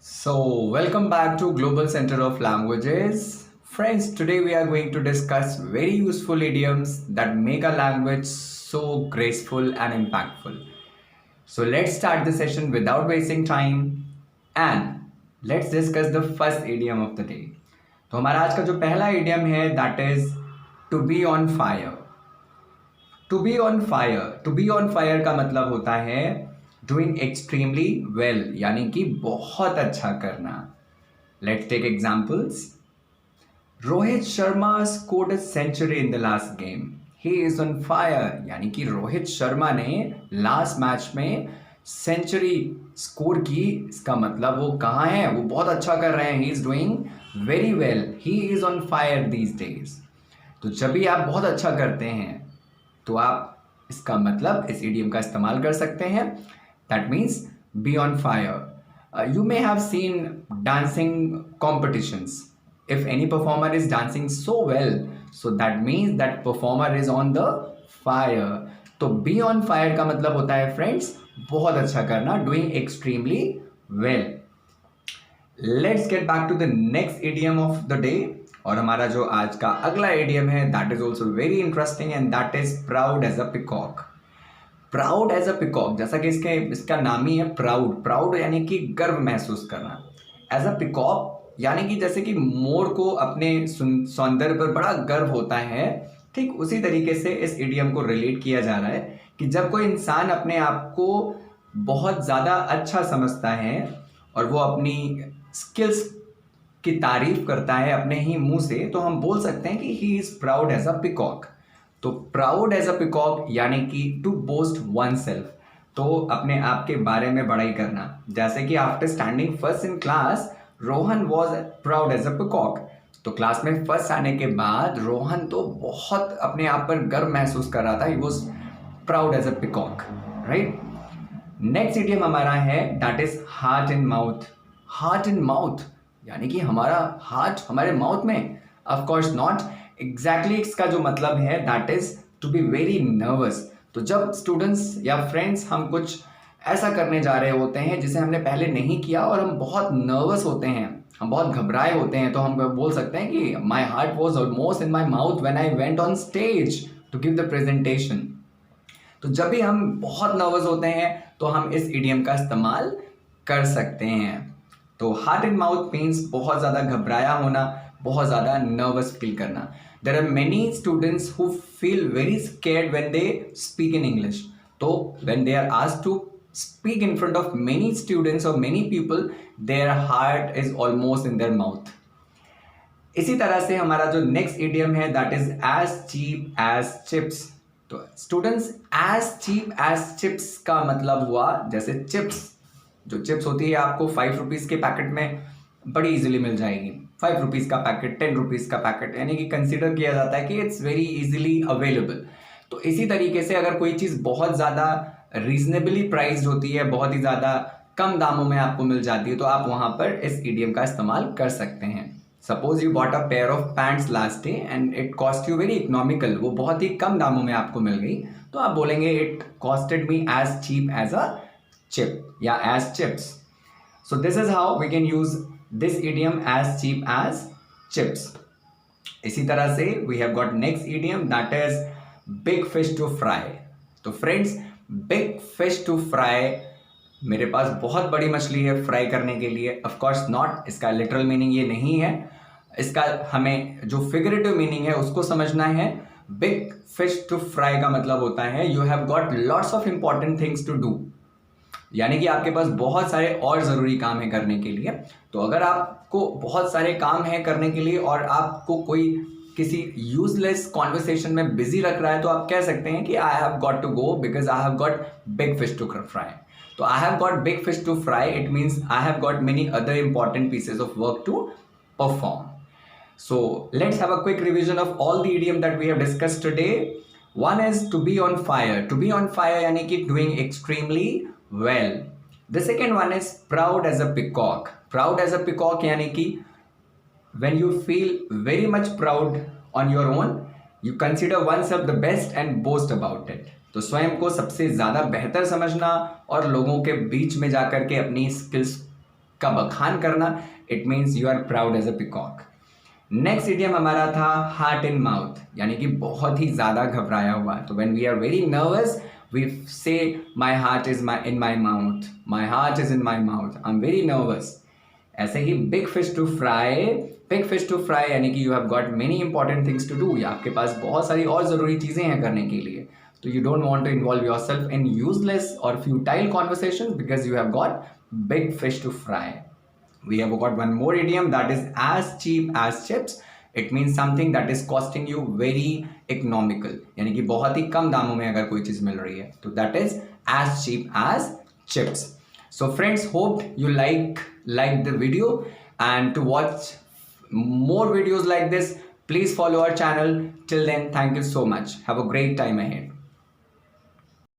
Welcome back to Global Center of Languages. Friends, today we are going to discuss very useful idioms that make a language so graceful and impactful. So, let's start the session without wasting time and let's discuss the first idiom of the day. तो हमारा आज का जो पहला idiom है that is to be on fire. To be on fire, to be on fire का मतलब होता है डूइंग एक्सट्रीमली वेल, यानी कि बहुत अच्छा करना. Let's take examples. Rohit Sharma scored a century in the last game. He is on fire, यानी कि रोहित शर्मा ने लास्ट मैच में सेंचुरी स्कोर की. इसका मतलब वो कहाँ है, वो बहुत अच्छा कर रहे हैं. He is doing very well, he is on fire these days. तो जब भी आप बहुत अच्छा करते हैं तो आप इसका मतलब इस इडियम का इस्तेमाल कर सकते हैं. That means be on fire. You may have seen dancing competitions. If any performer is dancing so well, so that means that performer is on the fire. तो बी ऑन फायर का मतलब होता है फ्रेंड्स बहुत अच्छा करना, doing extremely well. Let's get back to the next idiom of the day. और हमारा जो आज का अगला इडियम है that is also very interesting and that is proud as a peacock. Proud as a peacock, जैसा कि इसका नाम ही है प्राउड. प्राउड यानी कि गर्व महसूस करना. एज अ पिकॉक यानी कि जैसे कि मोर को अपने सौंदर्य पर बड़ा गर्व होता है, ठीक उसी तरीके से इस इडियम को रिलेट किया जा रहा है कि जब कोई इंसान अपने आप को बहुत ज़्यादा अच्छा समझता है और वो अपनी स्किल्स की तारीफ करता है अपने ही मुंह से, तो हम बोल सकते हैं कि he is proud as a peacock. तो प्राउड एज अ पिकॉक यानी कि टू बोस्ट वन सेल्फ, तो अपने आप के बारे में बड़ाई करना. जैसे कि after standing first in class Rohan was proud as a peacock. तो क्लास में फर्स्ट आने के बाद रोहन तो बहुत अपने आप पर गर्व महसूस कर रहा था. He was proud as a peacock, right. Next idiom हमारा है that is heart in mouth. Heart in mouth यानी कि हमारा हार्ट हमारे माउथ में. Of course not exactly. इसका जो मतलब है that is to be very nervous. तो जब स्टूडेंट्स या फ्रेंड्स हम कुछ ऐसा करने जा रहे होते हैं जिसे हमने पहले नहीं किया और हम बहुत नर्वस होते हैं, हम बहुत घबराए होते हैं, तो हम बोल सकते हैं कि my heart was almost in my mouth when I went on stage to give the presentation. तो जब भी हम बहुत नर्वस होते हैं तो हम इस इडियम का इस्तेमाल कर सकते हैं. तो हार्ट इन माउथ मीन्स बहुत ज़्यादा घबराया होना, बहुत ज़्यादा नर्वस फील करना. There are many students who feel very scared when they speak in English. तो when they are asked to speak in front of many students और many people, their heart is almost in their mouth. इसी तरह से हमारा जो next idiom है that is as cheap as chips. तो students, as cheap as chips का मतलब हुआ जैसे चिप्स. जो चिप्स होती है आपको 5 रुपीज़ के पैकेट में बड़ी इजीली मिल जाएगी. 5 रुपीज़ का पैकेट, 10 रुपीज़ का पैकेट, यानी कि कंसीडर किया जाता है कि इट्स वेरी इजीली अवेलेबल. तो इसी तरीके से अगर कोई चीज़ बहुत ज़्यादा रीजनेबली प्राइस्ड होती है, बहुत ही ज़्यादा कम दामों में आपको मिल जाती है, तो आप वहाँ पर इस इडियम का इस्तेमाल कर सकते हैं. Suppose you bought a pair of pants last day and it cost you very economical. वो बहुत ही कम दामों में आपको मिल गई, तो आप बोलेंगे it costed me as cheap as a chip, yeah, as chips. So this is how we can use this idiom as cheap as chips. इसी तरह से we have got next idiom that is big fish to fry. तो friends, big fish to fry, मेरे पास बहुत बड़ी मछली है fry करने के लिए. of course not, इसका literal meaning ये नहीं है. इसका हमें जो figurative meaning है उसको समझना है. big fish to fry का मतलब होता है you have got lots of important things to do, यानी कि आपके पास बहुत सारे और ज़रूरी काम है करने के लिए. तो अगर आपको बहुत सारे काम है करने के लिए और आपको कोई किसी यूजलेस कॉन्वर्सेशन में बिजी रख रहा है, तो आप कह सकते हैं कि I have got to go because I have got big fish to fry. तो I have got big fish to fry, it means I have got many other important pieces of work to perform. So let's have a quick revision of all the idiom that we have discussed today. One is to be on fire. To be on fire यानी कि doing extremely well. The second one is proud as a peacock. Proud as a peacock यानी कि when you feel very much proud on your own, you consider oneself the best and boast about it. तो स्वयं को सबसे ज़्यादा बेहतर समझना और लोगों के बीच में जाकर के अपनी स्किल्स का बखान करना, it means you are proud as a peacock. Next idiom हमारा था हार्ट इन माउथ, यानी कि बहुत ही ज़्यादा घबराया हुआ। तो when we are very nervous we say my heart is in my mouth, my heart is in my mouth, I am very nervous. ऐसे ही big fish to fry, big fish to fry यानी कि you have got many important things to do, या आपके पास बहुत सारी और ज़रूरी चीज़ें हैं करने के लिए, तो you don't want to involve yourself in useless or futile conversations because you have got big fish to fry. We have got one more idiom, that is as cheap as chips. It means something that is costing you very economical, यानी कि बहुत ही कम दामों में अगर कोई चीज़ मिल रही है, तो that is as cheap as chips. So friends, hope you like the video, and to watch more videos like this, please follow our channel. Till then, thank you so much. Have a great time ahead.